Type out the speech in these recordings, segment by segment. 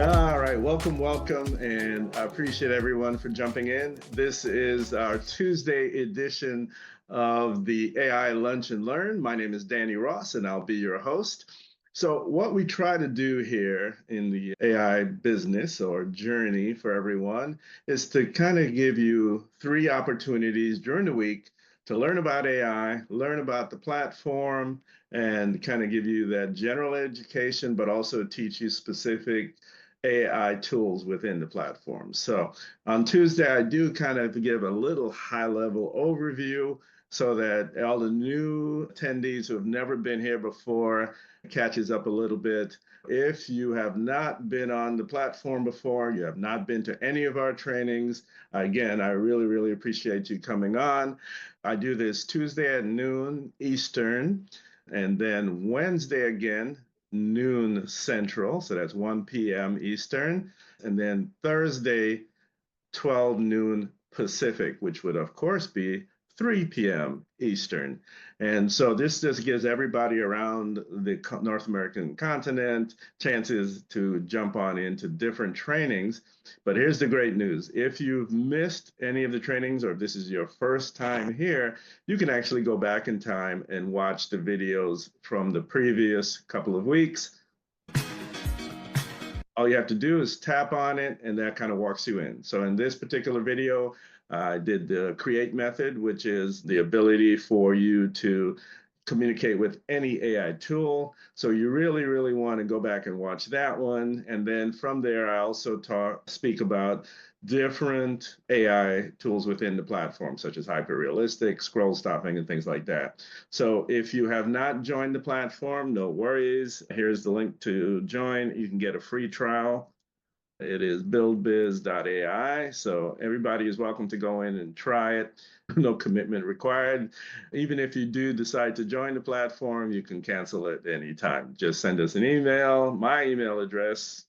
All right, welcome, and I appreciate everyone for jumping in. This is our Tuesday edition of the AI Lunch and Learn. My name is Danny Ross, and I'll be your host. So, what we try to do here in the AI business or journey for everyone is to kind of give you three opportunities during the week to learn about AI, learn about the platform, and kind of give you that general education, but also teach you specific AI tools within the platform. So on Tuesday, I do kind of give a little high level overview so that all the new attendees who have never been here before catches up a little bit. If you have not been on the platform before, you have not been to any of our trainings, again, I really appreciate you coming on. I do this Tuesday at noon Eastern, and then Wednesday again, noon Central, so that's 1 p.m. Eastern, and then Thursday, 12 noon Pacific, which would, of course, be 3 p.m. Eastern. And so this just gives everybody around the North American continent chances to jump on into different trainings. But here's the great news. If you've missed any of the trainings or if this is your first time here, you can actually go back in time and watch the videos from the previous couple of weeks. All you have to do is tap on it, and that kind of walks you in. So in this particular video, I did the create method, which is the ability for you to communicate with any AI tool. So you really want to go back and watch that one. And then from there, I also speak about different AI tools within the platform, such as hyperrealistic, scroll stopping, and things like that. So if you have not joined the platform, no worries. Here's the link to join. You can get a free trial. It is buildbiz.ai. So everybody is welcome to go in and try it. No commitment required. Even if you do decide to join the platform, you can cancel it anytime. Just send us an email, my email address.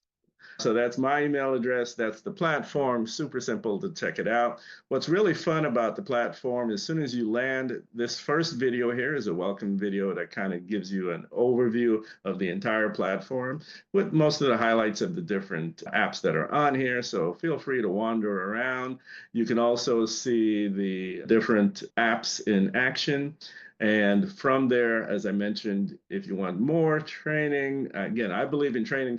So that's my email address. That's the platform. Super simple to check it out. What's really fun about the platform, as soon as you land, this first video here is a welcome video that kind of gives you an overview of the entire platform with most of the highlights of the different apps that are on here. So feel free to wander around. You can also see the different apps in action. And from there, as I mentioned, if you want more training, again, I believe in training.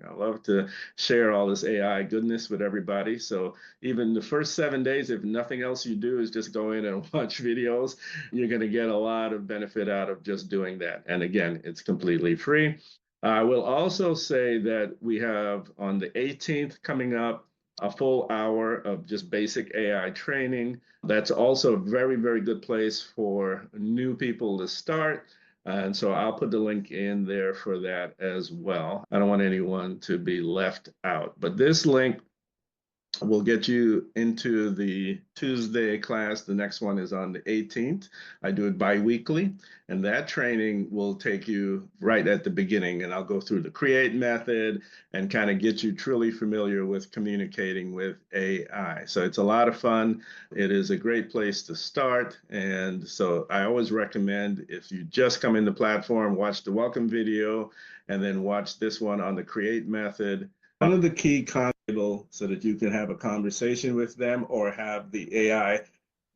I love to share all this AI goodness with everybody. So even the first 7 days, if nothing else you do is just go in and watch videos, you're going to get a lot of benefit out of just doing that. And again, it's completely free. I will also say that we have on the 18th coming up, a full hour of just basic AI training. That's also a very good place for new people to start. And so I'll put the link in there for that as well. I don't want anyone to be left out. But this link will get you into the Tuesday class. The next one is on the 18th. I do it bi-weekly, and that training will take you right at the beginning, and I'll go through the create method and kind of get you truly familiar with communicating with AI. So it's a lot of fun. It is a great place to start, and so I always recommend if you just come in the platform, watch the welcome video, and then watch this one on the create method. One of the key so that you can have a conversation with them or have the AI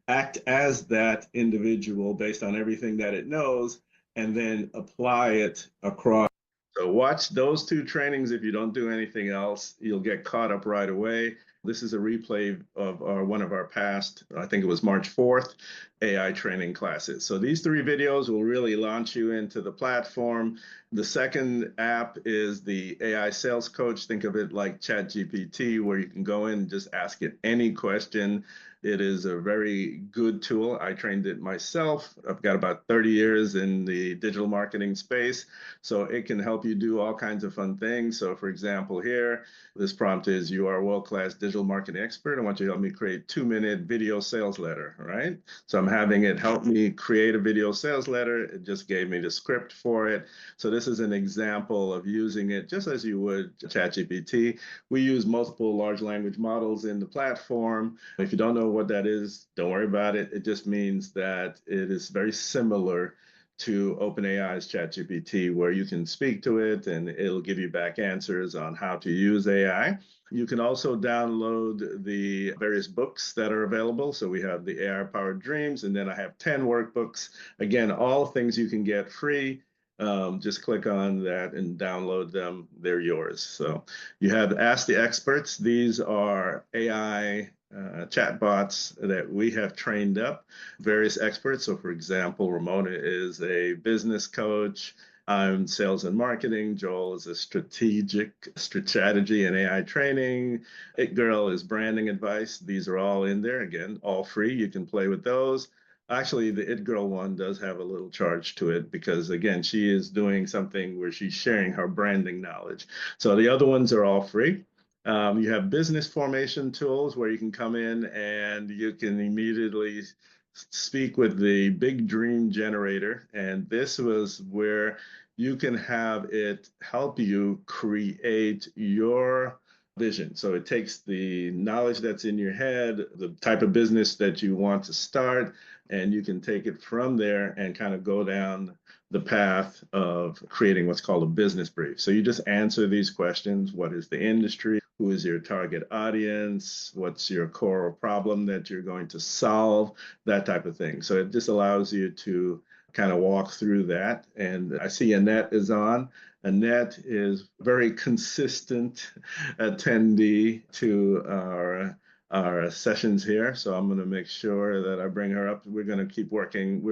act as that individual based on everything that it knows and then apply it across. So watch those two trainings. If you don't do anything else, you'll get caught up right away. This is a replay of one of our past, I think it was March 4th, AI training classes. So these three videos will really launch you into the platform. The second app is the AI Sales Coach. Think of it like ChatGPT, where you can go in and just ask it any question. It is a very good tool. I trained it myself. I've got about 30 years in the digital marketing space, so it can help you do all kinds of fun things. So for example, here, this prompt is, you are a world-class digital marketing expert. I want you to help me create a 2-minute video sales letter, right? So I'm having it help me create a video sales letter. It just gave me the script for it. So this is an example of using it just as you would ChatGPT. We use multiple large language models in the platform. If you don't know what that is, don't worry about it. It just means that it is very similar to OpenAI's ChatGPT, where you can speak to it and it'll give you back answers on how to use AI. You can also download the various books that are available. So we have the AI Powered Dreams, and then I have 10 workbooks. Again, all things you can get free. Just click on that and download them. They're yours. So you have Ask the Experts. These are AI chatbots that we have trained up, various experts. So, for example, Ramona is a business coach. I'm sales and marketing. Joel is a strategy and AI training. It Girl is branding advice. These are all in there. Again, all free. You can play with those. Actually, the It Girl one does have a little charge to it because, again, she is doing something where she's sharing her branding knowledge. So the other ones are all free. You have business formation tools where you can come in and you can immediately speak with the big dream generator. And this was where you can have it help you create your vision. So it takes the knowledge that's in your head, the type of business that you want to start, and you can take it from there and kind of go down the path of creating what's called a business brief. So you just answer these questions. What is the industry? Who is your target audience? What's your core problem that you're going to solve? That type of thing. So it just allows you to kind of walk through that. And I see Annette is on. Annette is very consistent attendee to our sessions here. So I'm going to make sure that I bring her up. We're going to keep working.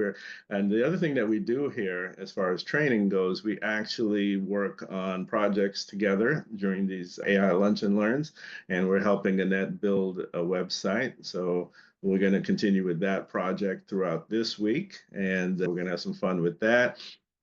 And the other thing that we do here, as far as training goes, we actually work on projects together during these AI Lunch and Learns, and we're helping Annette build a website. So we're going to continue with that project throughout this week, and we're going to have some fun with that.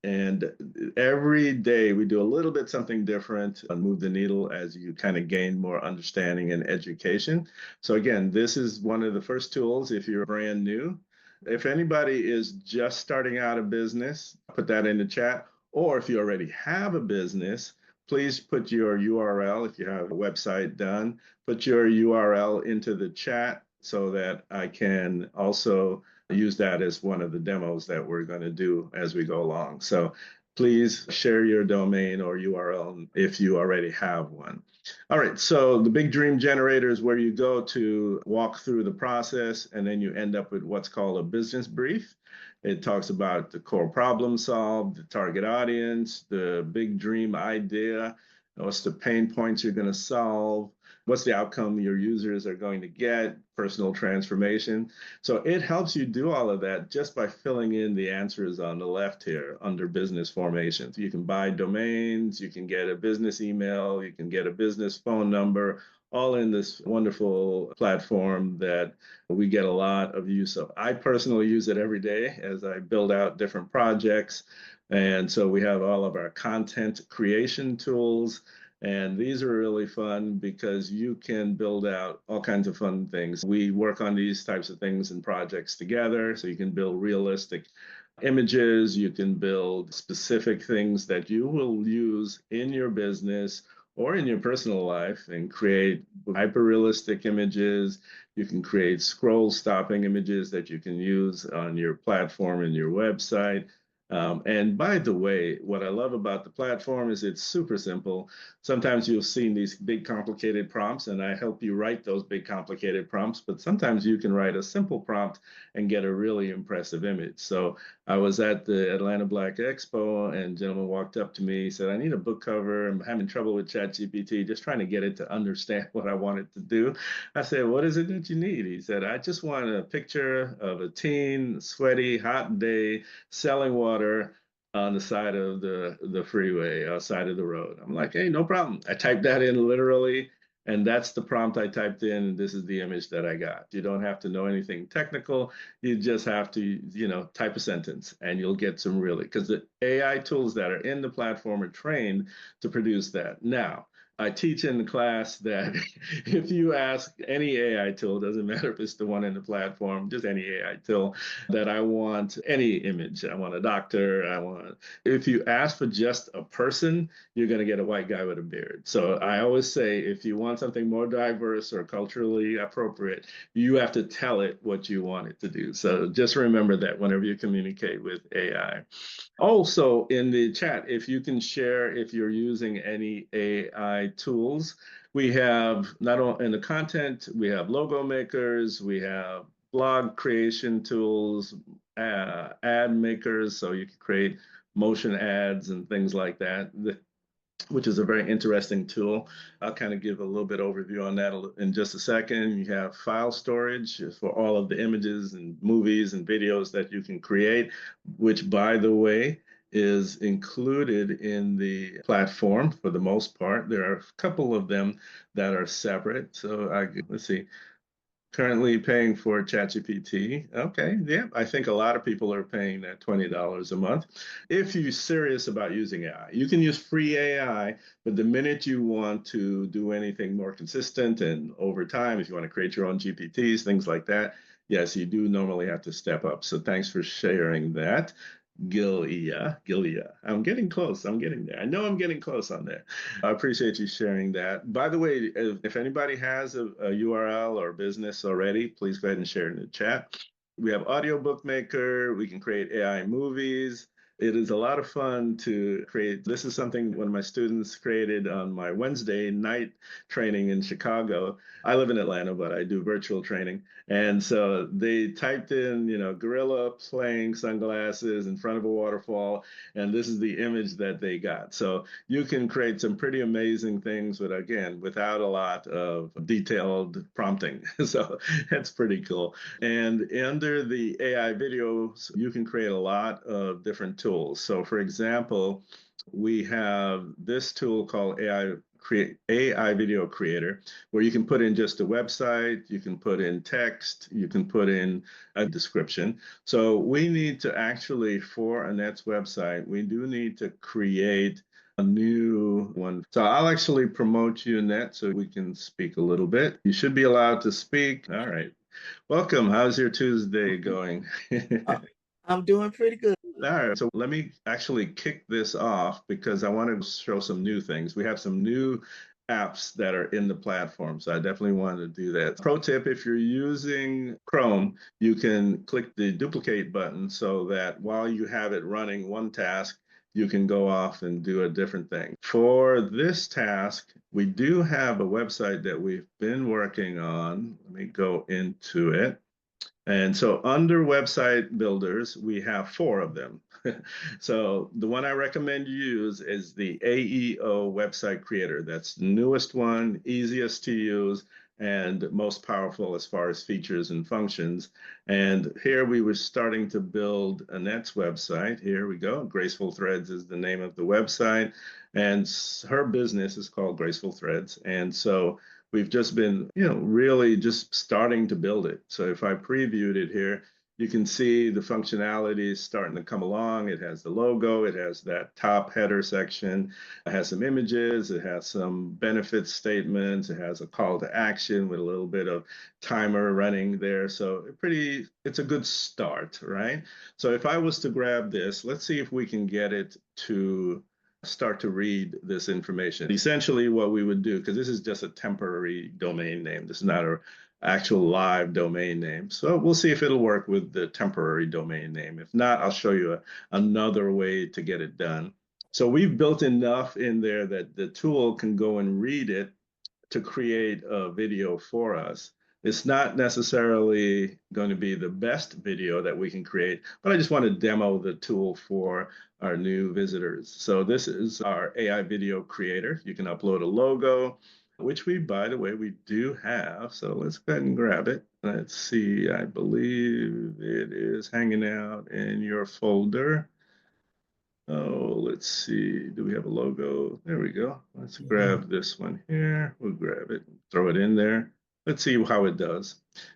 And every day we do a little bit something different and move the needle as you kind of gain more understanding and education. So again, this is one of the first tools if you're brand new. If anybody is just starting out a business, put that in the chat. Or if you already have a business, please put your URL, if you have a website done, put your URL into the chat so that I can also use that as one of the demos that we're going to do as we go along. So please share your domain or URL if you already have one. All right, so the Big Dream Generator is where you go to walk through the process, and then you end up with what's called a business brief. It talks about the core problem solved, the target audience, the big dream idea, what's the pain points you're going to solve, what's the outcome your users are going to get, personal transformation. So it helps you do all of that just by filling in the answers on the left here under business formation. So you can buy domains, you can get a business email, you can get a business phone number, all in this wonderful platform that we get a lot of use of. I personally use it every day as I build out different projects. And so we have all of our content creation tools. And these are really fun because you can build out all kinds of fun things. We work on these types of things in projects together. So you can build realistic images, you can build specific things that you will use in your business or in your personal life and create hyperrealistic images. You can create scroll stopping images that you can use on your platform and your website. And by the way, what I love about the platform is it's super simple. Sometimes you'll see these big complicated prompts, and I help you write those big complicated prompts, but sometimes you can write a simple prompt and get a really impressive image. So I was at the Atlanta Black Expo, and a gentleman walked up to me, said, I need a book cover. I'm having trouble with ChatGPT, just trying to get it to understand what I want it to do. I said, what is it that you need? He said, I just want a picture of a teen, sweaty, hot day, selling water on the side of the freeway, outside of the road. I'm like, hey, no problem. I typed that in literally, and that's the prompt I typed in, and this is the image that I got. You don't have to know anything technical. You just have to, type a sentence, and you'll get some really, because the AI tools that are in the platform are trained to produce that. Now, I teach in the class that if you ask any AI tool, doesn't matter if it's the one in the platform, just any AI tool, that I want any image, I want a doctor, if you ask for just a person, you're going to get a white guy with a beard. So I always say, if you want something more diverse or culturally appropriate, you have to tell it what you want it to do. So just remember that whenever you communicate with AI. Also, in the chat, if you can share if you're using any AI tools, we have not only in the content, we have logo makers, we have blog creation tools, ad makers, so you can create motion ads and things like that, which is a very interesting tool. I'll kind of give a little bit overview on that in just a second. You have file storage for all of the images and movies and videos that you can create, which, by the way, is included in the platform for the most part. There are a couple of them that are separate. So let's see. Currently paying for ChatGPT. Okay, yeah, I think a lot of people are paying that $20 a month. If you're serious about using AI, you can use free AI, but the minute you want to do anything more consistent and over time, if you want to create your own GPTs, things like that, yes, you do normally have to step up. So thanks for sharing that. Gilia. I'm getting close. I'm getting there. I know I'm getting close on there. I appreciate you sharing that. By the way, if anybody has a URL or business already, please go ahead and share it in the chat. We have Audio Bookmaker. We can create AI movies. It is a lot of fun to create. This is something one of my students created on my Wednesday night training in Chicago. I live in Atlanta, but I do virtual training. And so they typed in, gorilla playing sunglasses in front of a waterfall, and this is the image that they got. So you can create some pretty amazing things, but again, without a lot of detailed prompting. So that's pretty cool. And under the AI videos, you can create a lot of different tools. So for example, we have this tool called AI Video Creator, where you can put in just a website, you can put in text, you can put in a description. So we need to actually, for Annette's website, we do need to create a new one. So I'll actually promote you, Annette, so we can speak a little bit. You should be allowed to speak. All right. Welcome. How's your Tuesday going? I'm doing pretty good. All right, so let me actually kick this off because I want to show some new things. We have some new apps that are in the platform, so I definitely want to do that. Pro tip, if you're using Chrome, you can click the duplicate button so that while you have it running one task, you can go off and do a different thing. For this task, we do have a website that we've been working on. Let me go into it. And so under website builders, we have 4 of them. So the one I recommend you use is the AEO website creator. That's the newest one, easiest to use, and most powerful as far as features and functions. And here we were starting to build Annette's website. Here we go. Graceful Threads is the name of the website. And her business is called Graceful Threads. And so we've just been, really just starting to build it. So if I previewed it here, you can see the functionality is starting to come along. It has the logo, it has that top header section, it has some images, it has some benefit statements, it has a call to action with a little bit of timer running there. So it's a good start, right? So if I was to grab this, let's see if we can get it to start to read this information. Essentially what we would do, because this is just a temporary domain name, this is not an actual live domain name. So we'll see if it'll work with the temporary domain name. If not, I'll show you another way to get it done. So we've built enough in there that the tool can go and read it to create a video for us. It's not necessarily going to be the best video that we can create, but I just want to demo the tool for our new visitors. So this is our AI video creator. You can upload a logo, which by the way, we do have. So let's go ahead and grab it. Let's see, I believe it is hanging out in your folder. Oh, let's see. Do we have a logo? There we go. Let's grab this one here. We'll grab it, throw it in there. Let's see how it does.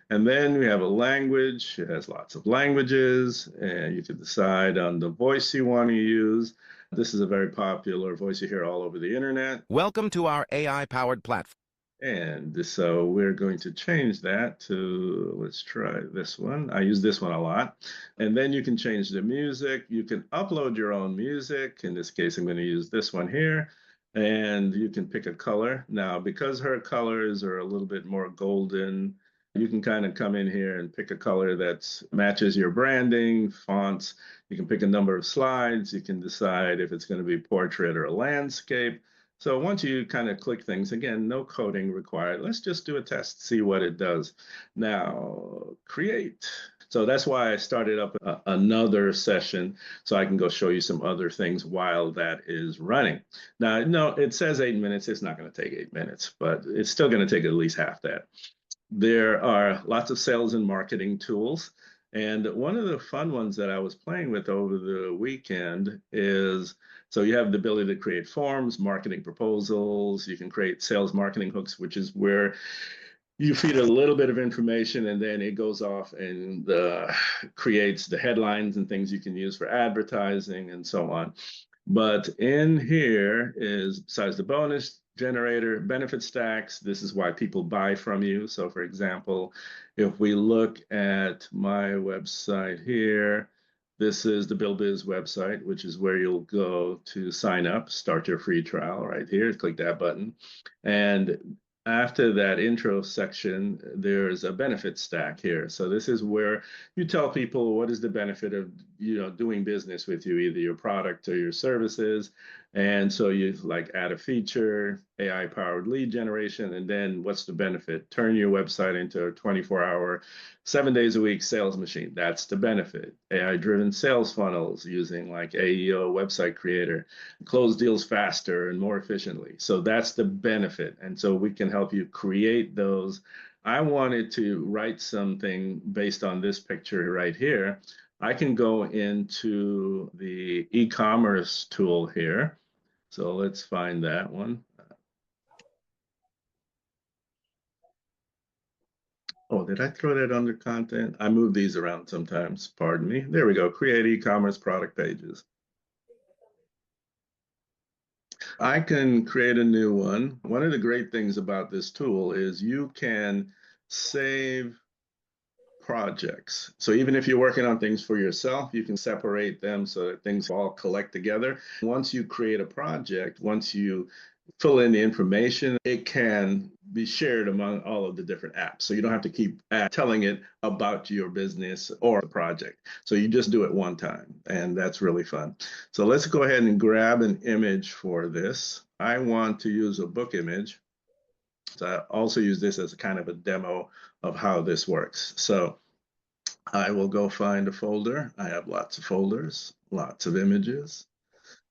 And then we have a language. It has lots of languages, and you can decide on the voice you want to use. This is a very popular voice you hear all over the internet. Welcome to our AI-powered platform. And so we're going to change that to, let's try this one. I use this one a lot. And then you can change the music. You can upload your own music. In this case, I'm going to use this one here. And you can pick a color. Now, because her colors are a little bit more golden, you can kind of come in here and pick a color that matches your branding, fonts. You can pick a number of slides. You can decide if it's going to be portrait or a landscape. So once you kind of click things, again, no coding required. Let's just do a test, see what it does. Now, create. So that's why I started up another session so I can go show you some other things while that is running. Now, no, it says 8 minutes. It's not going to take 8 minutes, but it's still going to take at least half that. There are lots of sales and marketing tools. And one of the fun ones that I was playing with over the weekend is, so you have the ability to create forms, marketing proposals. You can create sales marketing hooks, which is where you feed a little bit of information and then it goes off and creates the headlines and things you can use for advertising and so on. But in here is, besides the bonus generator, benefit stacks. This is why people buy from you. So for example, if we look at my website here, this is the BuildBiz website, which is where you'll go to sign up, start your free trial right here. Click that button. And after that intro section, there's a benefit stack here. So this is where you tell people what is the benefit of doing business with you, either your product or your services. And so you like add a feature, AI powered lead generation, and then what's the benefit? Turn your website into a 24-hour, 7 days a week sales machine. That's the benefit. AI driven sales funnels using like AEO website creator, close deals faster and more efficiently. So that's the benefit. And so we can help you create those. I wanted to write something based on this picture right here. I can go into the e-commerce tool here. So let's find that one. Oh, did I throw that under content? I move these around sometimes, pardon me. There we go, create e-commerce product pages. I can create a new one. One of the great things about this tool is you can save projects. So even if you're working on things for yourself, you can separate them so that things all collect together. Once you create a project, once you fill in the information, it can be shared among all of the different apps. So you don't have to keep telling it about your business or the project. So you just do it one time, and that's really fun. So let's go ahead and grab an image for this. I want to use a book image. So I also use this as a kind of a demo of how this works. So I will go find a folder. I have lots of folders, lots of images.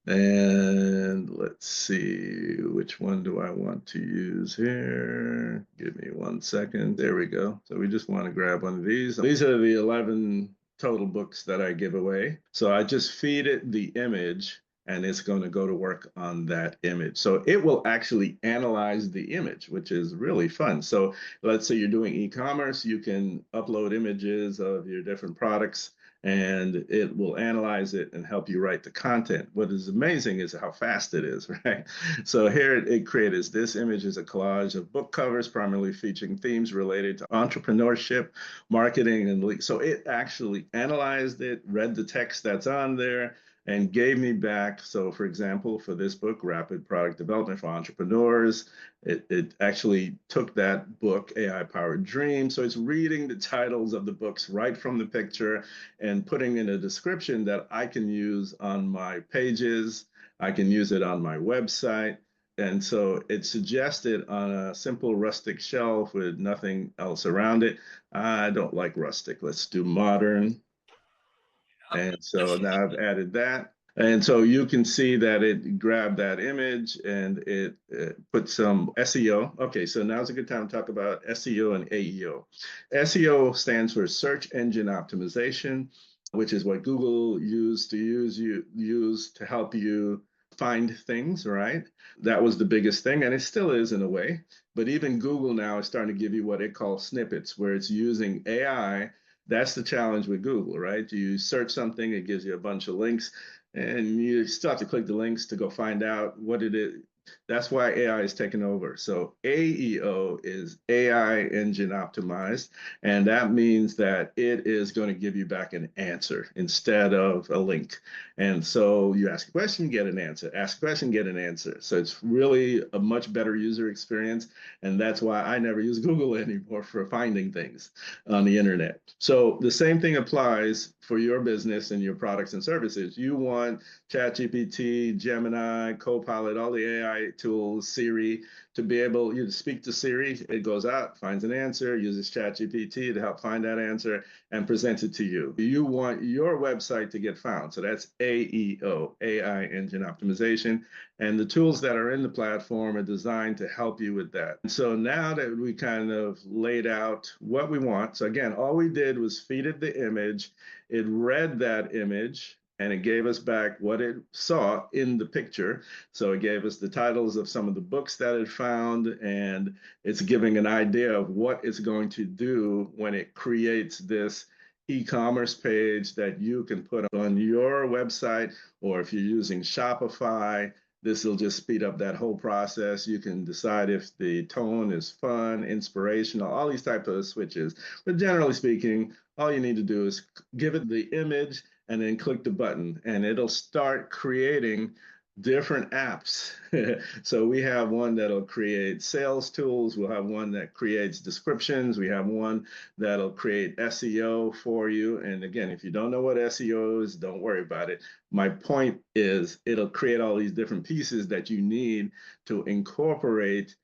And let's see, which one do I want to use here? Give me 1 second. There we go. So we just want to grab one of these. These are the 11 total books that I give away. So I just feed it the image and it's going to go to work on that image. So it will actually analyze the image, which is really fun. So let's say you're doing e-commerce, you can upload images of your different products and it will analyze it and help you write the content. What is amazing is how fast it is, right? So here it created this image is a collage of book covers, primarily featuring themes related to entrepreneurship, marketing, and so it actually analyzed it, read the text that's on there, and gave me back. So for example, for this book, Rapid Product Development for Entrepreneurs, it actually took that book, AI Powered Dream. So it's reading the titles of the books right from the picture and putting in a description that I can use on my pages. I can use it on my website. And so it suggested on a simple rustic shelf with nothing else around it. I don't like rustic. Let's do modern. And so now I've added that. And so you can see that it grabbed that image and it put some SEO. Okay, so now's a good time to talk about SEO and AEO. SEO stands for search engine optimization, which is what Google used to use to help you find things, right? That was the biggest thing, and it still is in a way. But even Google now is starting to give you what it calls snippets, where it's using AI. That's the challenge with Google, right? You search something, it gives you a bunch of links. and you still have to click the links to go find out what it is. That's why AI is taking over. So AEO is AI engine optimized, and that means that it is going to give you back an answer instead of a link. And so you ask a question, get an answer. Ask a question, get an answer. So it's really a much better user experience, and that's why I never use Google anymore for finding things on the internet. So the same thing applies for your business and your products and services. You want ChatGPT, Gemini, Copilot, all the AI tools, Siri, to be able you to speak to Siri. It goes out, finds an answer, uses ChatGPT to help find that answer and presents it to you. You want your website to get found. So that's AEO, AI Engine Optimization. And the tools that are in the platform are designed to help you with that. And so now that we kind of laid out what we want, so again, all we did was feed it the image. It read that image and it gave us back what it saw in the picture. So it gave us the titles of some of the books that it found, and it's giving an idea of what it's going to do when it creates this e-commerce page that you can put on your website, or if you're using Shopify, this will just speed up that whole process. You can decide if the tone is fun, inspirational, all these types of switches. But generally speaking, all you need to do is give it the image and then click the button, and it'll start creating different apps. So we have one that'll create sales tools. We'll have one that creates descriptions. We have one that'll create SEO for you. And again, if you don't know what SEO is, don't worry about it. My point is it'll create all these different pieces that you need to incorporate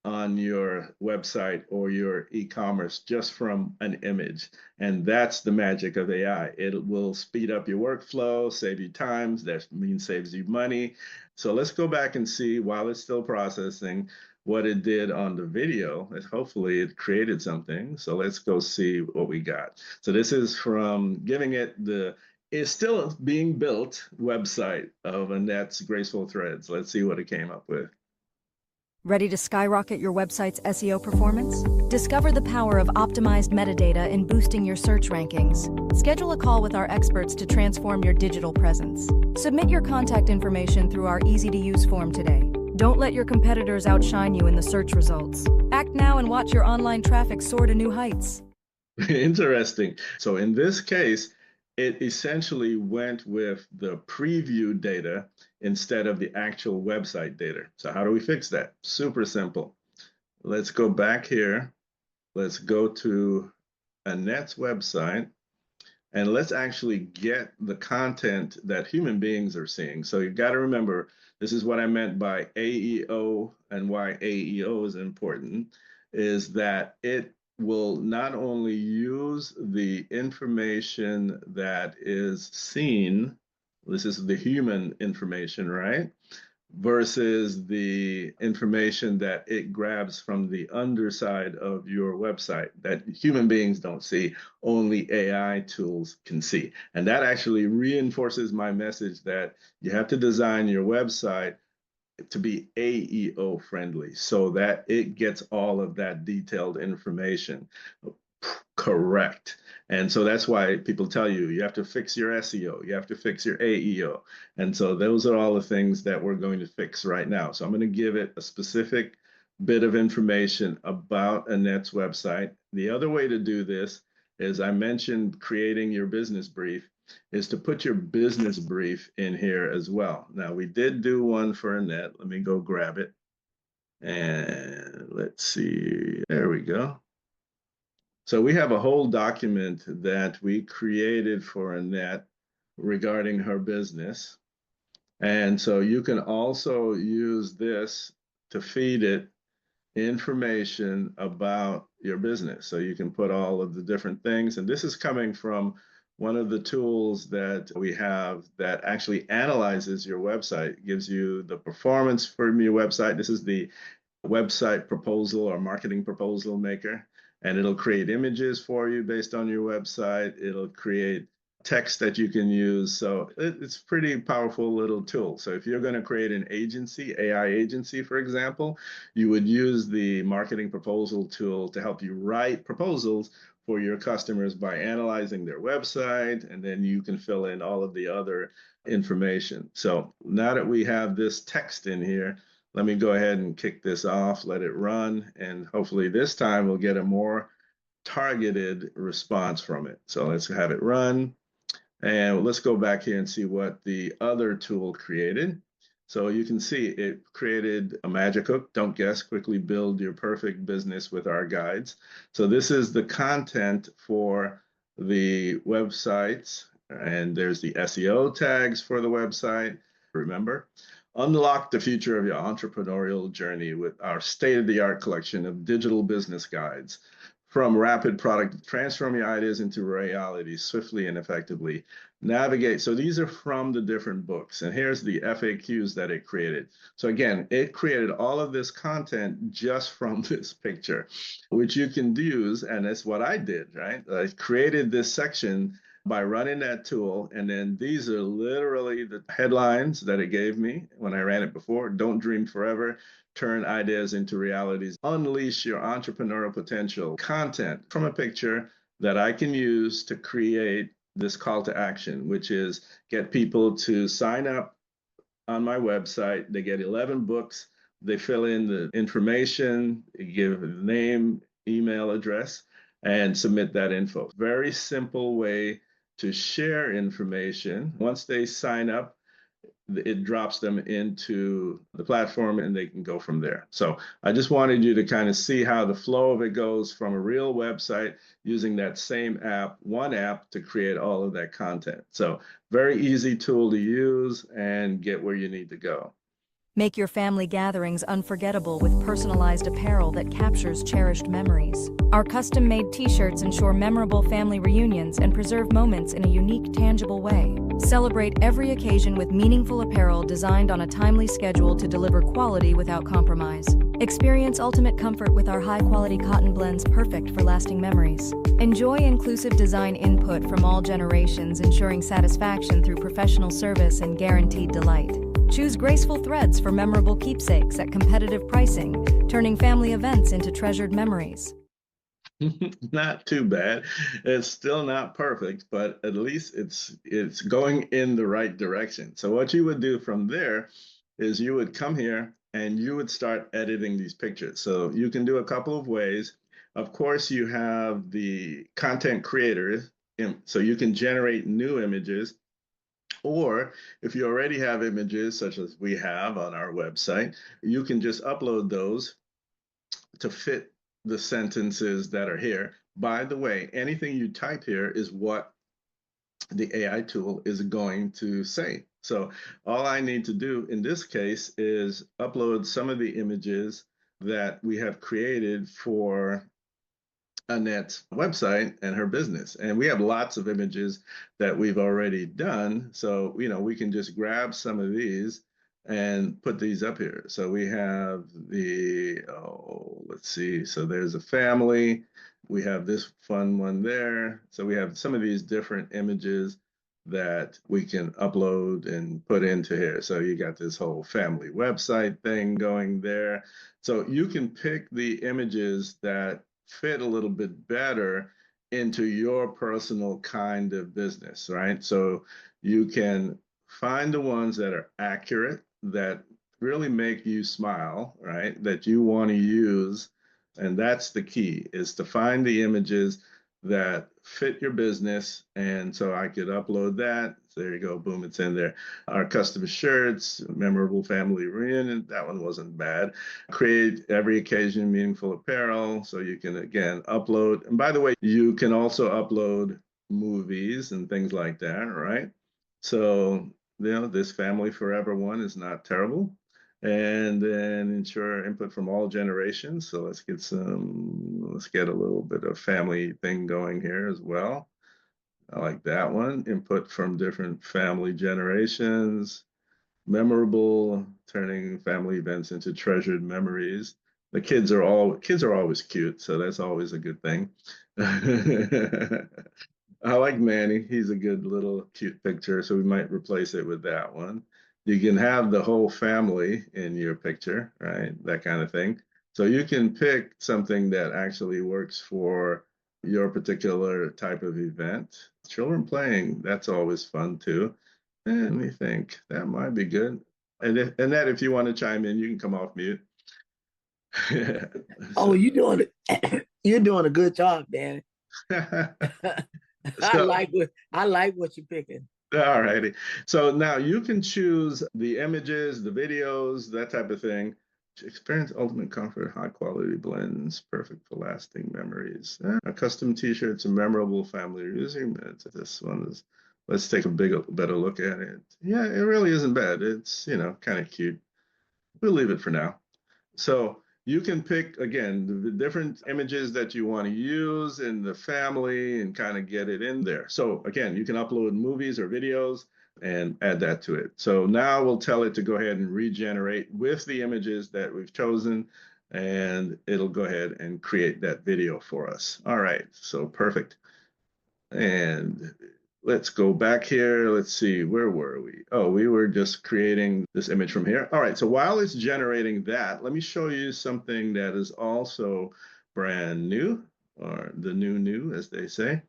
on your website or your e-commerce just from an image. And that's the magic of AI. It will speed up your workflow, save you time. That means saves you money. So let's go back and see, while it's still processing, what it did on the video. Hopefully it created something. So let's go see what we got. So this is from giving it it's still being built website of Annette's Graceful Threads. Let's see what it came up with. Ready to skyrocket your website's SEO performance? Discover the power of optimized metadata in boosting your search rankings. Schedule a call with our experts to transform your digital presence. Submit your contact information through our easy-to-use form today. Don't let your competitors outshine you in the search results. Act now and watch your online traffic soar to new heights. Interesting. So in this case, it essentially went with the preview data instead of the actual website data. So how do we fix that? Super simple. Let's go back here. Let's go to Annette's website, and let's actually get the content that human beings are seeing. So you've got to remember, this is what I meant by AEO, and why AEO is important, is that it will not only use the information that is seen, this is the human information, right? Versus the information that it grabs from the underside of your website that human beings don't see, only AI tools can see. And that actually reinforces my message that you have to design your website to be AEO friendly so that it gets all of that detailed information correct. And so that's why people tell you, you have to fix your SEO, you have to fix your AEO. And so those are all the things that we're going to fix right now. So I'm going to give it a specific bit of information about Annette's website. The other way to do this is, I mentioned creating your business brief, is to put your business brief in here as well. Now, we did do one for Annette. Let me go grab it. And let's see, there we go. So we have a whole document that we created for Annette regarding her business. And so you can also use this to feed it information about your business. So you can put all of the different things. And this is coming from one of the tools that we have that actually analyzes your website, gives you the performance from your website. This is the website proposal or marketing proposal maker. And it'll create images for you based on your website. It'll create text that you can use. So it's pretty powerful little tool. So if you're going to create an agency, AI agency, for example, you would use the marketing proposal tool to help you write proposals for your customers by analyzing their website, and then you can fill in all of the other information. So now that we have this text in here, let me go ahead and kick this off, let it run, and hopefully this time we'll get a more targeted response from it. So let's have it run. And let's go back here and see what the other tool created. So you can see it created a magic hook. Don't guess, quickly build your perfect business with our guides. So this is the content for the websites, and there's the SEO tags for the website. Remember, unlock the future of your entrepreneurial journey with our state-of-the-art collection of digital business guides. From rapid product, transform your ideas into reality swiftly and effectively. Navigate. So these are from the different books. And here's the FAQs that it created. So again, it created all of this content just from this picture, which you can use. And that's what I did, right? I created this section by running that tool. And then these are literally the headlines that it gave me when I ran it before. Don't dream forever. Turn ideas into realities. Unleash your entrepreneurial potential. Content from a picture that I can use to create this call to action, which is get people to sign up on my website. They get 11 books. They fill in the information, give a name, email address, and submit that info. Very simple way to share information. Once they sign up, it drops them into the platform and they can go from there. So I just wanted you to kind of see how the flow of it goes from a real website using that same app, one app, to create all of that content. So very easy tool to use and get where you need to go. Make your family gatherings unforgettable with personalized apparel that captures cherished memories. Our custom-made t-shirts ensure memorable family reunions and preserve moments in a unique, tangible way. Celebrate every occasion with meaningful apparel designed on a timely schedule to deliver quality without compromise. Experience ultimate comfort with our high-quality cotton blends, perfect for lasting memories. Enjoy inclusive design input from all generations, ensuring satisfaction through professional service and guaranteed delight. Choose graceful threads for memorable keepsakes at competitive pricing, turning family events into treasured memories. Not too bad. It's still not perfect, but at least it's going in the right direction. So what you would do from there is you would come here and you would start editing these pictures. So you can do a couple of ways. Of course, you have the content creators, so you can generate new images. Or if you already have images, such as we have on our website, you can just upload those to fit the sentences that are here. By the way, anything you type here is what the AI tool is going to say. So all I need to do in this case is upload some of the images that we have created for Annette's website and her business. And we have lots of images that we've already done. So, we can just grab some of these and put these up here. So we have let's see. So there's a family. We have this fun one there. So we have some of these different images that we can upload and put into here. So you got this whole family website thing going there. So you can pick the images that fit a little bit better into your personal kind of business, right? So you can find the ones that are accurate, that really make you smile, right? That you want to use. And that's the key, is to find the images that fit your business. And so I could upload that. So there you go, boom, it's in there. Our custom shirts, memorable family reunion, that one wasn't bad. Create every occasion meaningful apparel. So you can, again, upload. And by the way, you can also upload movies and things like that, right? So, this family forever one is not terrible. And then ensure input from all generations. So let's get a little bit of family thing going here as well. I like that one. Input from different family generations. Memorable, turning family events into treasured memories. The kids are always cute, so that's always a good thing. I like Manny. He's a good little cute picture, so we might replace it with that one. You can have the whole family in your picture, right? That kind of thing. So you can pick something that actually works for your particular type of event. Children playing, that's always fun too. And let me think, that might be good. If you want to chime in, you can come off mute. Oh, So, you doing it. You're doing a good job, Danny. so I like what you're picking. all righty. So now you can choose the images, the videos, that type of thing. Experience ultimate comfort, high quality blends, perfect for lasting memories. A custom t-shirts, a memorable family using it. This one is, let's take a better look at it. Yeah, it really isn't bad. It's, kind of cute. We'll leave it for now. So you can pick again the different images that you want to use in the family and kind of get it in there. So again, you can upload movies or videos and add that to it. So now we'll tell it to go ahead and regenerate with the images that we've chosen, and it'll go ahead and create that video for us. All right, so perfect. And let's go back here. Let's see, where were we? Oh, we were just creating this image from here. All right, so while it's generating that, let me show you something that is also brand new, or the new, as they say.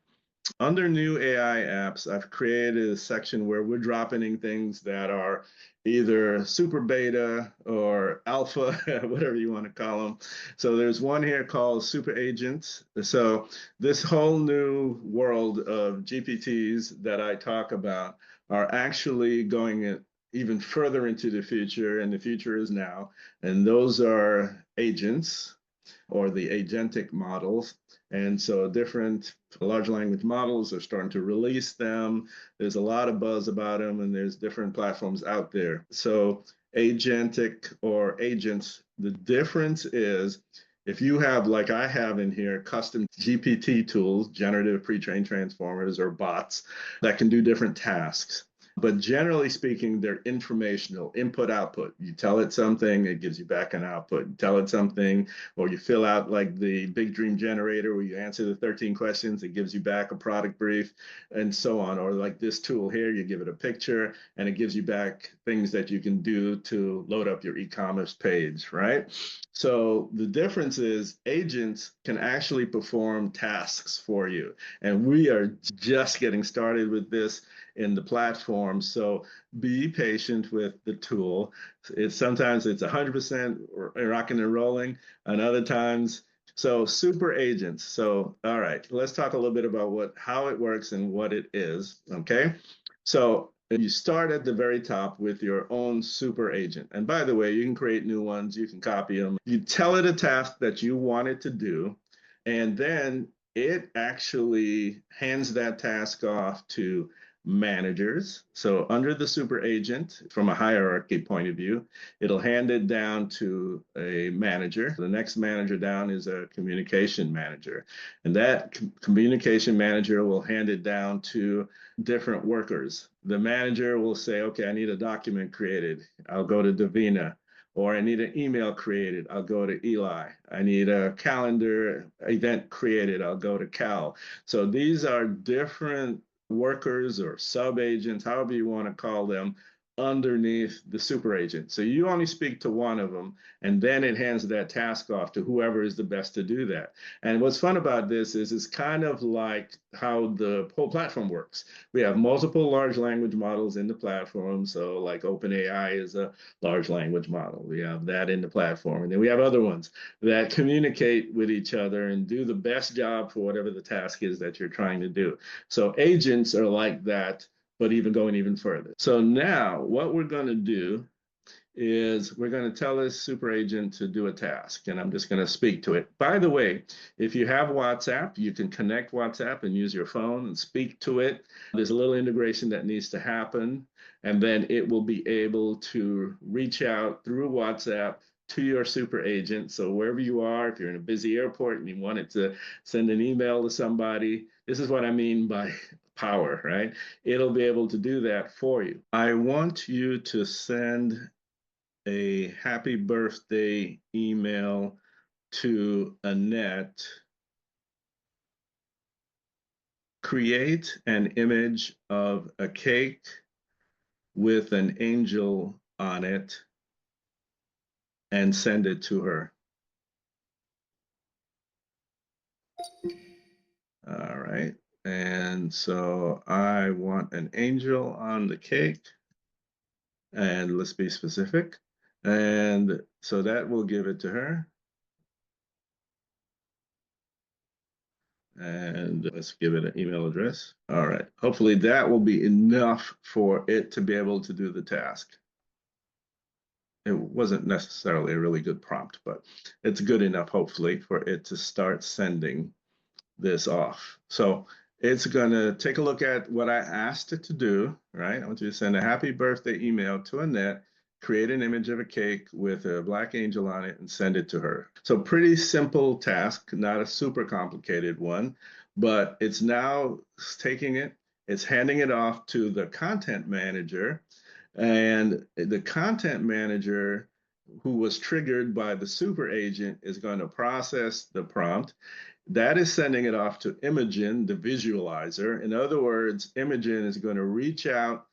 Under new AI apps, I've created a section where we're dropping in things that are either super beta or alpha, whatever you want to call them. So there's one here called Super Agents. So this whole new world of GPTs that I talk about are actually going even further into the future, and the future is now. And those are agents or the agentic models. And so different large language models are starting to release them. There's a lot of buzz about them, and there's different platforms out there. So agentic or agents, the difference is if you have, like I have in here, custom GPT tools, generative pre-trained transformers or bots that can do different tasks. But generally speaking, they're informational, input output. You tell it something, it gives you back an output. You tell it something, or you fill out like the big dream generator where you answer the 13 questions, it gives you back a product brief, and so on. Or like this tool here, you give it a picture and it gives you back things that you can do to load up your e-commerce page, right? So the difference is agents can actually perform tasks for you. And we are just getting started with this in the platform. So be patient with the tool. Sometimes it's 100% rocking and rolling, and other times. So super agents. So all right, let's talk a little bit about how it works and what it is. Okay. So you start at the very top with your own super agent. And by the way, you can create new ones, you can copy them. You tell it a task that you want it to do, and then it actually hands that task off to managers. So under the super agent, from a hierarchy point of view, it'll hand it down to a manager. The next manager down is a communication manager. And that communication manager will hand it down to different workers. The manager will say, okay, I need a document created. I'll go to Davina. Or I need an email created, I'll go to Eli. I need a calendar event created, I'll go to Cal. So these are different workers or sub agents, however you want to call them, underneath the super agent. So you only speak to one of them, and then it hands that task off to whoever is the best to do that. And what's fun about this is it's kind of like how the whole platform works. We have multiple large language models in the platform. So like OpenAI is a large language model. We have that in the platform. And then we have other ones that communicate with each other and do the best job for whatever the task is that you're trying to do. So agents are like that, but going even further. So now what we're going to do is we're going to tell this super agent to do a task, and I'm just going to speak to it. By the way, if you have WhatsApp, you can connect WhatsApp and use your phone and speak to it. There's a little integration that needs to happen, and then it will be able to reach out through WhatsApp to your super agent. So wherever you are, if you're in a busy airport and you wanted to send an email to somebody, this is what I mean by power, right? It'll be able to do that for you. I want you to send a happy birthday email to Annette create an image of a cake with an angel on it and send it to her. All right. And so I want an angel on the cake, and let's be specific. And so that will give it to her. And let's give it an email address. All right. Hopefully that will be enough for it to be able to do the task. It wasn't necessarily a really good prompt, but it's good enough, hopefully, for it to start sending this off. So it's going to take a look at what I asked it to do, right? I want you to send a happy birthday email to Annette, create an image of a cake with a black angel on it, and send it to her. So pretty simple task, not a super complicated one, but it's now taking it, it's handing it off to the content manager, and the content manager who was triggered by the super agent is going to process the prompt. That is sending it off to Imogen, the visualizer. In other words, Imogen is going to reach out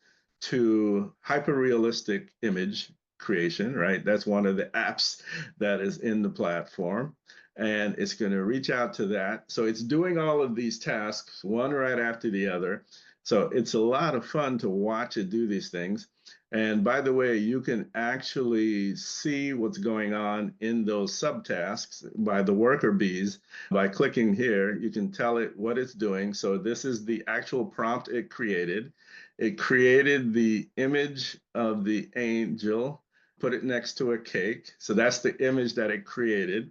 to hyperrealistic image creation, right? That's one of the apps that is in the platform. And it's going to reach out to that. So it's doing all of these tasks, one right after the other. So it's a lot of fun to watch it do these things. And by the way, you can actually see what's going on in those subtasks by the worker bees. By clicking here, you can tell it what it's doing. So this is the actual prompt it created. It created the image of the angel, put it next to a cake. So that's the image that it created.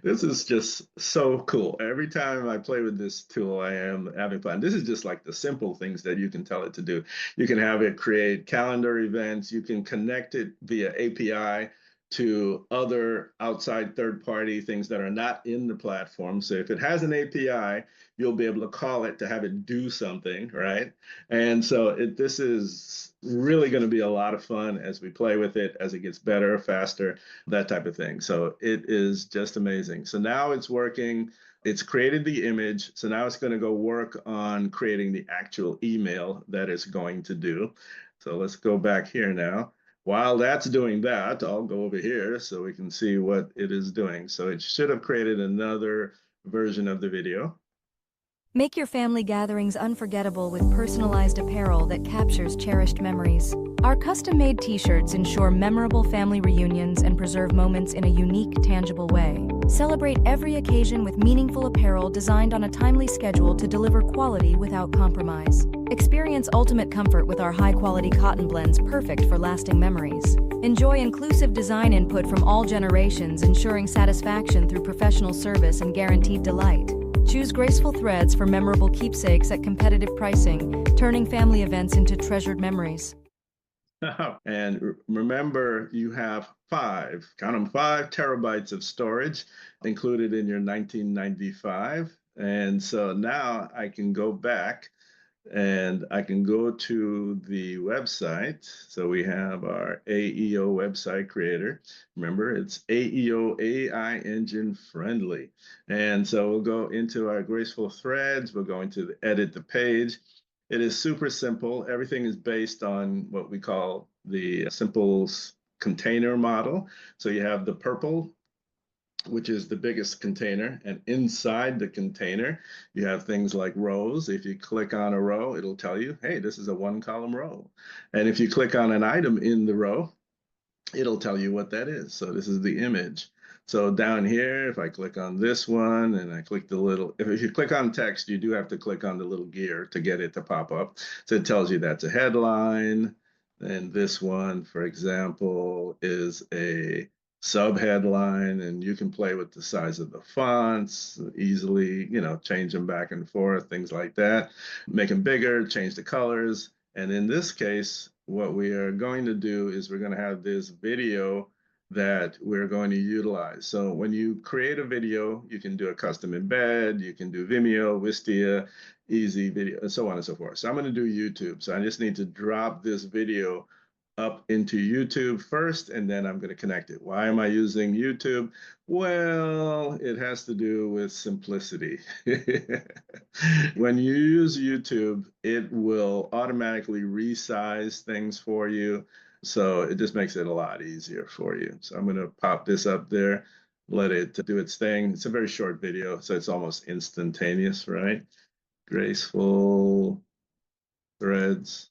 This is just so cool. Every time I play with this tool, I am having fun. This is just like the simple things that you can tell it to do. You can have it create calendar events. You can connect it via API to other outside third-party things that are not in the platform. So if it has an API, you'll be able to call it to have it do something, right? And so this is really going to be a lot of fun as we play with it, as it gets better, faster, that type of thing. So it is just amazing. So now it's working. It's created the image. So now it's going to go work on creating the actual email that it's going to do. So let's go back here now. While that's doing that, I'll go over here so we can see what it is doing. So it should have created another version of the video. Make your family gatherings unforgettable with personalized apparel that captures cherished memories. Our custom-made t-shirts ensure memorable family reunions and preserve moments in a unique, tangible way. Celebrate every occasion with meaningful apparel designed on a timely schedule to deliver quality without compromise. Experience ultimate comfort with our high-quality cotton blends, perfect for lasting memories. Enjoy inclusive design input from all generations, ensuring satisfaction through professional service and guaranteed delight. Choose graceful threads for memorable keepsakes at competitive pricing, turning family events into treasured memories. And remember, you have count them, 5 terabytes of storage included in your 1995. And so now I can go back and I can go to the website. So we have our AEO website creator. Remember, it's AEO AI engine friendly. And so we'll go into our graceful threads. We'll go into the edit the page. It is super simple. Everything is based on what we call the simple container model. So you have the purple, which is the biggest container, and inside the container you have things like rows. If you click on a row, it'll tell you, hey, this is a 1-column row. And if you click on an item in the row, it'll tell you what that is. So this is the image. So down here, if I click on this one and I click the little, if you click on text, you do have to click on the little gear to get it to pop up. So it tells you that's a headline. And this one, for example, is a subheadline, and you can play with the size of the fonts easily, change them back and forth, things like that. Make them bigger, change the colors. And in this case, what we are going to do is we're going to have this video that we're going to utilize. So when you create a video, you can do a custom embed, you can do Vimeo, Wistia, Easy Video, and so on and so forth. So I'm going to do YouTube. So I just need to drop this video up into YouTube first, and then I'm going to connect it. Why am I using YouTube? Well, it has to do with simplicity. When you use YouTube, it will automatically resize things for you. So it just makes it a lot easier for you. So I'm going to pop this up there, let it do its thing. It's a very short video, so it's almost instantaneous, right? Graceful threads,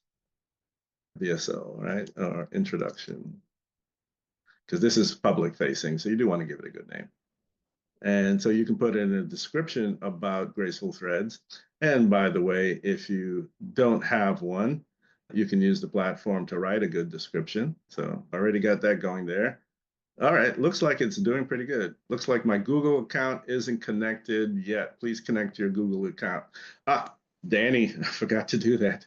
VSL, right? Or introduction. Because this is public facing, so you do want to give it a good name. And so you can put in a description about graceful threads. And by the way, if you don't have one, you can use the platform to write a good description. So I already got that going there. All right, looks like it's doing pretty good. Looks like my Google account isn't connected yet. Please connect your Google account. Ah, Danny, I forgot to do that.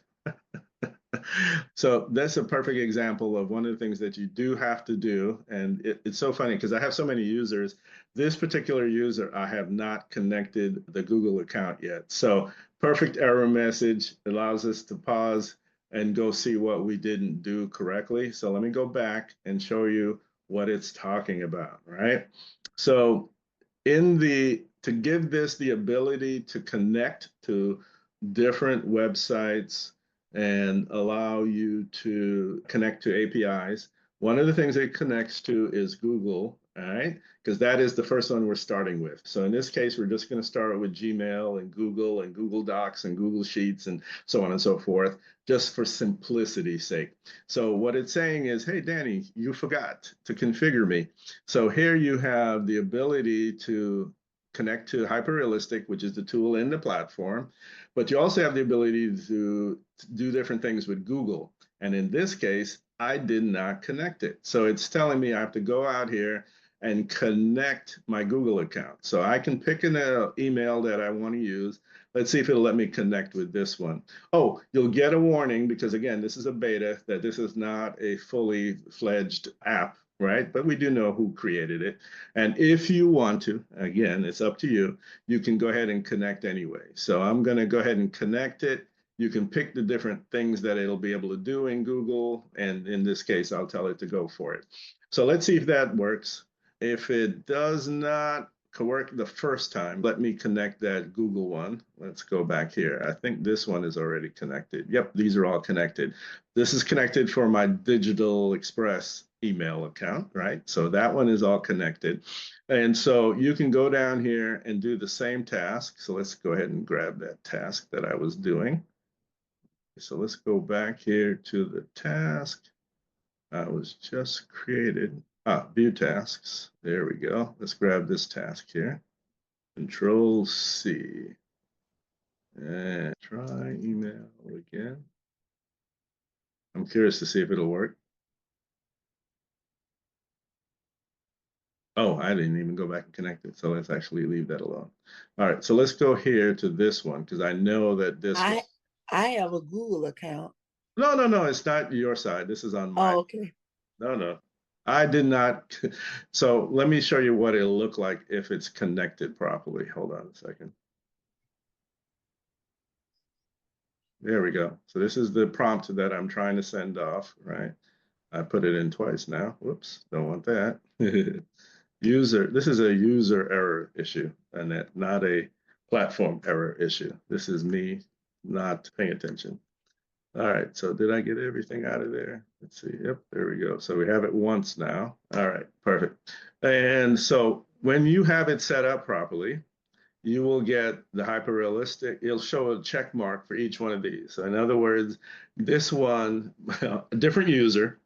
So that's a perfect example of one of the things that you do have to do. And it's so funny because I have so many users. This particular user, I have not connected the Google account yet. So perfect error message allows us to pause and go see what we didn't do correctly. So let me go back and show you what it's talking about, right? So to give this the ability to connect to different websites and allow you to connect to APIs. One of the things it connects to is Google, all right? Because that is the first one we're starting with. So in this case, we're just going to start with Gmail and Google Docs and Google Sheets and so on and so forth, just for simplicity's sake. So what it's saying is, hey, Danny, you forgot to configure me. So here you have the ability to connect to hyperrealistic, which is the tool in the platform, but you also have the ability to do different things with Google. And in this case, I did not connect it. So it's telling me I have to go out here and connect my Google account. So I can pick an email that I want to use. Let's see if it'll let me connect with this one. Oh, you'll get a warning because, again, this is a beta, that this is not a fully fledged app, right? But we do know who created it. And if you want to, again, it's up to you, you can go ahead and connect anyway. So I'm going to go ahead and connect it. You can pick the different things that it'll be able to do in Google. And in this case, I'll tell it to go for it. So let's see if that works. If it does not work the first time, let me connect that Google one. Let's go back here. I think this one is already connected. Yep, these are all connected. This is connected for my Digital Express email account, right? So that one is all connected. And so you can go down here and do the same task. So let's go ahead and grab that task that I was doing. So let's go back here to the task I was just created. View tasks. There we go. Let's grab this task here. Control C. And try email again. I'm curious to see if it'll work. Oh, I didn't even go back and connect it. So let's actually leave that alone. All right, so let's go here to this one because I know that this I have a Google account. No, it's not your side. This is on my. Oh, okay. No. I did not. So let me show you what it'll look like if it's connected properly. Hold on a second. There we go. So this is the prompt that I'm trying to send off, right? I put it in twice now. Whoops, don't want that. This is a user error issue, and not a platform error issue. This is me not paying attention. All right, so did I get everything out of there? Let's see. Yep, there we go. So we have it once now. All right, perfect. And so when you have it set up properly, you will get the hyperrealistic. It'll show a check mark for each one of these. So in other words, this one, a different user,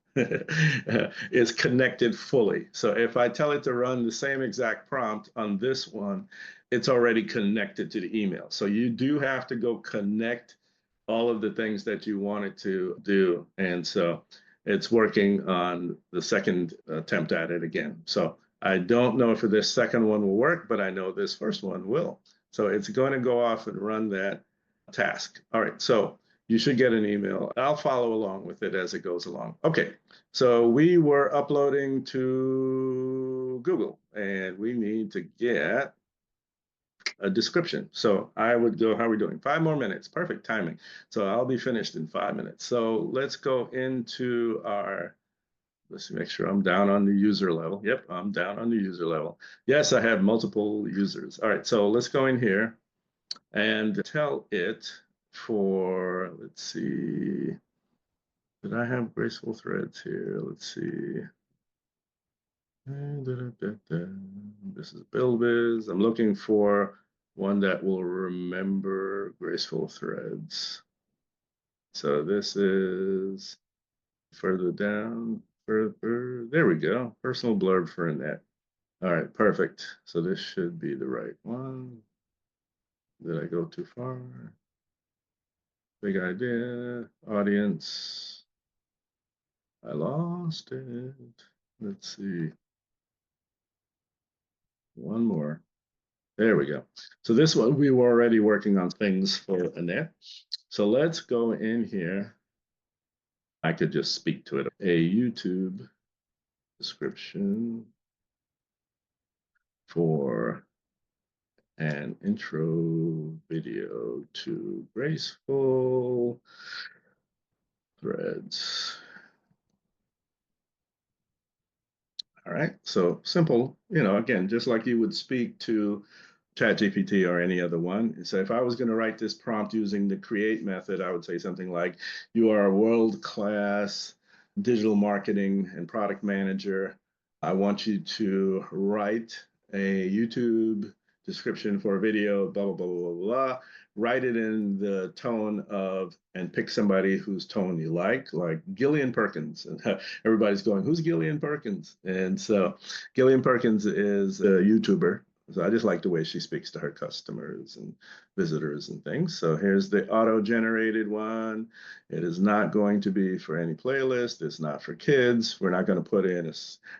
is connected fully. So if I tell it to run the same exact prompt on this one, it's already connected to the email. So you do have to go connect all of the things that you want it to do. And so it's working on the second attempt at it again. So I don't know if this second one will work, but I know this first one will. So it's going to go off and run that task. All right, so you should get an email. I'll follow along with it as it goes along. Okay, so we were uploading to Google, and we need to get a description. So I would go, how are we doing? 5 more minutes, perfect timing. So I'll be finished in 5 minutes. So let's go into our, let's make sure I'm down on the user level. Yep, I'm down on the user level. Yes, I have multiple users. All right, so let's go in here and tell it for, let's see, did I have graceful threads here? Let's see. This is BuildBiz. I'm looking for one that will remember graceful threads. So this is further down, further. There we go. Personal blurb for Annette. All right, perfect. So this should be the right one. Did I go too far? Big idea, audience. I lost it. Let's see. One more. There we go. So this one, we were already working on things for Annette. So let's go in here. I could just speak to it. A YouTube description for an intro video to graceful threads. All right, so simple, again, just like you would speak to ChatGPT or any other one. So if I was going to write this prompt using the create method, I would say something like, you are a world-class digital marketing and product manager. I want you to write a YouTube description for a video, blah, blah, blah, blah, blah, blah. Write it in the tone of, and pick somebody whose tone you like Gillian Perkins. And everybody's going, who's Gillian Perkins? And so Gillian Perkins is a YouTuber. So I just like the way she speaks to her customers and visitors and things. So here's the auto-generated one. It is not going to be for any playlist. It's not for kids. We're not going to put in,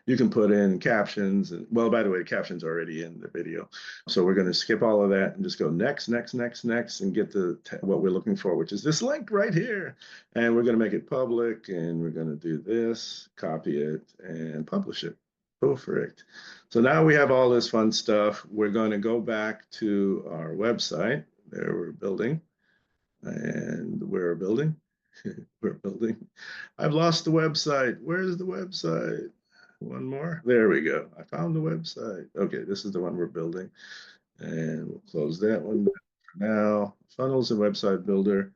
you can put in captions. And, well, by the way, the captions are already in the video. So we're going to skip all of that and just go next, next, next, next, and get to what we're looking for, which is this link right here. And we're going to make it public, and we're going to do this, copy it, and publish it. Perfect. So now we have all this fun stuff. We're going to go back to our website. There we're building. And we're building. We're building. I've lost the website. Where's the website? One more. There we go. I found the website. Okay, this is the one we're building. And we'll close that one for now. Funnels and website builder.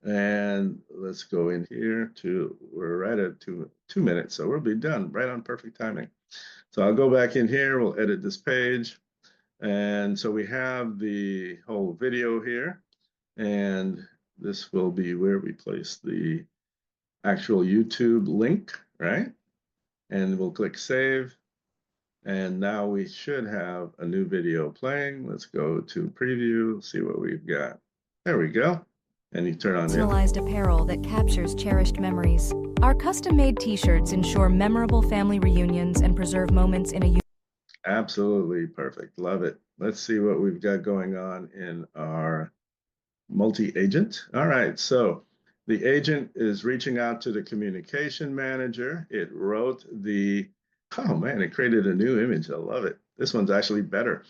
And let's go in here we're right at two minutes. So we'll be done right on perfect timing. So I'll go back in here, we'll edit this page. And so we have the whole video here. And this will be where we place the actual YouTube link, right? And we'll click save. And now we should have a new video playing. Let's go to preview, see what we've got. There we go. And you turn on personalized apparel that captures cherished memories. Our custom-made t-shirts ensure memorable family reunions and preserve moments in a absolutely perfect. Love it. Let's see what we've got going on in our multi-agent. All right, so the agent is reaching out to the communication manager. It wrote oh man, it created a new image. I love it. This one's actually better.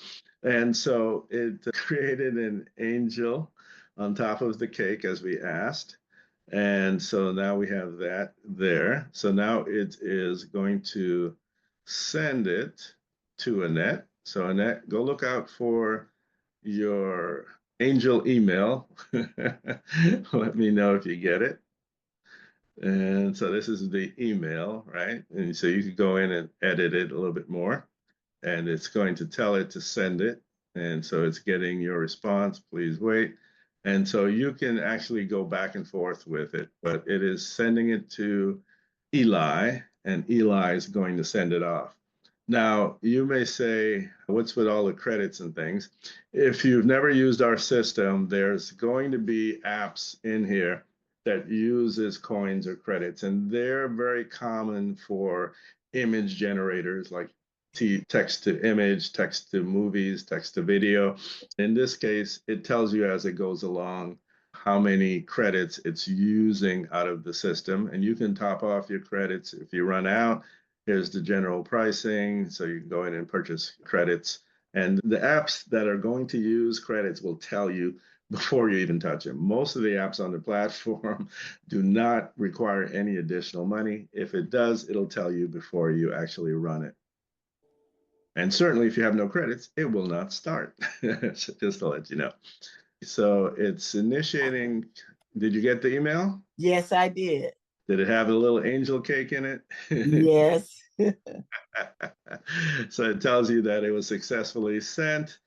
And so it created an angel on top of the cake as we asked. And so now we have that there. So now it is going to send it to Annette. So Annette, go look out for your angel email. Let me know if you get it. And so this is the email, right? And so you could go in and edit it a little bit more. And it's going to tell it to send it. And so it's getting your response. Please wait. And so you can actually go back and forth with it, but it is sending it to Eli, and Eli is going to send it off. Now, you may say, what's with all the credits and things? If you've never used our system, there's going to be apps in here that uses coins or credits, and they're very common for image generators like text to image, text to movies, text to video. In this case, it tells you as it goes along how many credits it's using out of the system, and you can top off your credits if you run out. Here's the general pricing, so you can go in and purchase credits And the apps that are going to use credits will tell you before you even touch them. Most of the apps on the platform do not require any additional money. If it does, it'll tell you before you actually run it. And certainly if you have no credits, it will not start. So just to let you know. So it's initiating. Did you get the email? Yes, I did. Did it have a little angel cake in it? Yes. So it tells you that it was successfully sent.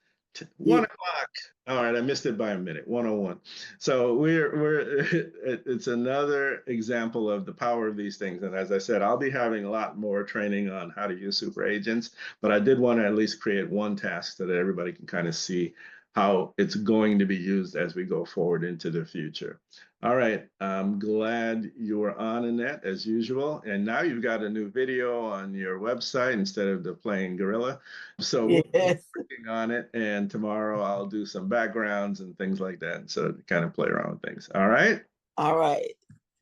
1 o'clock. All right, I missed it by a minute. 1:01. So it's another example of the power of these things. And as I said, I'll be having a lot more training on how to use super agents, but I did want to at least create one task so that everybody can kind of see how it's going to be used as we go forward into the future. All right, I'm glad you were on, Annette, as usual. And now you've got a new video on your website instead of the playing gorilla. So we'll be working on it. And tomorrow I'll do some backgrounds and things like that. So to kind of play around with things. All right? All right.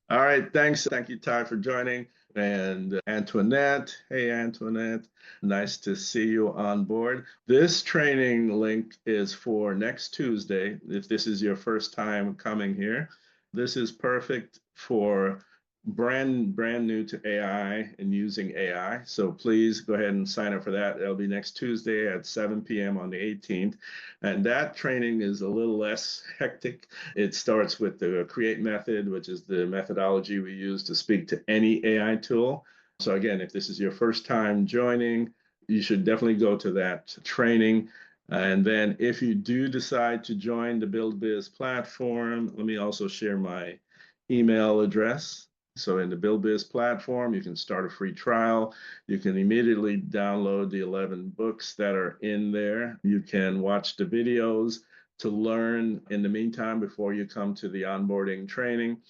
All right, thanks. Thank you, Ty, for joining. And Antoinette, hey, Antoinette, nice to see you on board. This training link is for next Tuesday. If this is your first time coming here, this is perfect for brand new to AI and using AI. So please go ahead and sign up for that. It'll be next Tuesday at 7 p.m. on the 18th. And that training is a little less hectic. It starts with the create method, which is the methodology we use to speak to any AI tool. So again, if this is your first time joining, you should definitely go to that training. And then if you do decide to join the BuildBiz platform, let me also share my email address. So in the BuildBiz platform, you can start a free trial. You can immediately download the 11 books that are in there. You can watch the videos to learn in the meantime before you come to the onboarding training.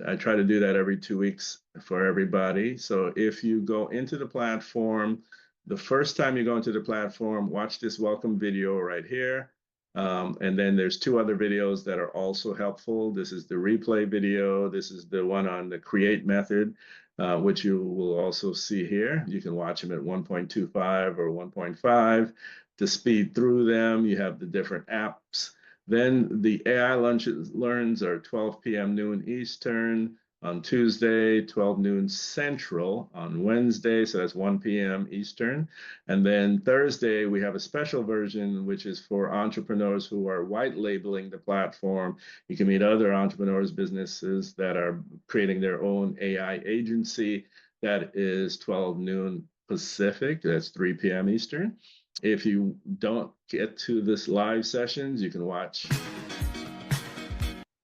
I try to do that every 2 weeks for everybody. So if you go into the platform, the first time you go into the platform, watch this welcome video right here. And then there's 2 other videos that are also helpful. This is the replay video. This is the one on the create method, which you will also see here. You can watch them at 1.25 or 1.5 to speed through them. You have the different apps. Then the AI learns are 12 p.m. noon Eastern on Tuesday, 12 noon Central on Wednesday, so that's 1 p.m. Eastern. And then Thursday, we have a special version, which is for entrepreneurs who are white labeling the platform. You can meet other entrepreneurs, businesses that are creating their own AI agency. That is 12 noon Pacific, that's 3 p.m. Eastern. If you don't get to this live sessions, you can watch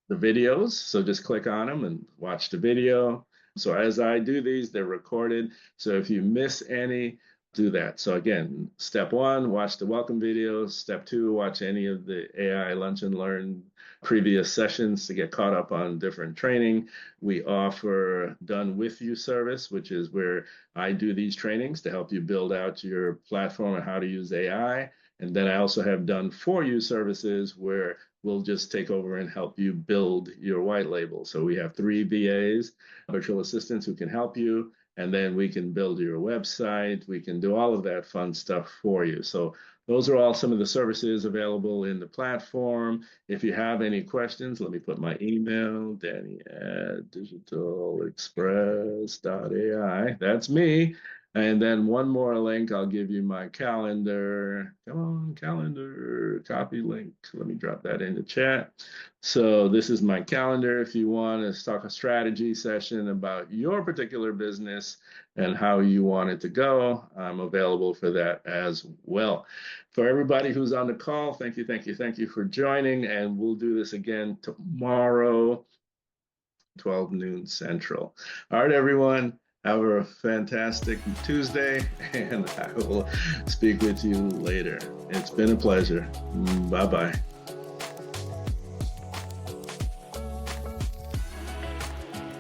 the videos. So just click on them and watch the video. So as I do these, they're recorded. So if you miss any, do that. So again, step 1, watch the welcome video. Step 2, watch any of the AI Lunch and Learn previous sessions to get caught up on different training. We offer Done With You service, which is where I do these trainings to help you build out your platform and how to use AI. And then I also have Done For You services where we'll just take over and help you build your white label. So we have 3 VAs, virtual assistants who can help you, and then we can build your website. We can do all of that fun stuff for you. So those are all some of the services available in the platform. If you have any questions, let me put my email, danny@digitalexpress.ai. That's me. And then one more link, I'll give you my calendar. Come on, calendar, copy link. Let me drop that in the chat. So this is my calendar. If you want to talk a strategy session about your particular business and how you want it to go, I'm available for that as well. For everybody who's on the call, thank you for joining. And we'll do this again tomorrow, 12 noon Central. All right, everyone. Have a fantastic Tuesday, and I will speak with you later. It's been a pleasure. Bye-bye.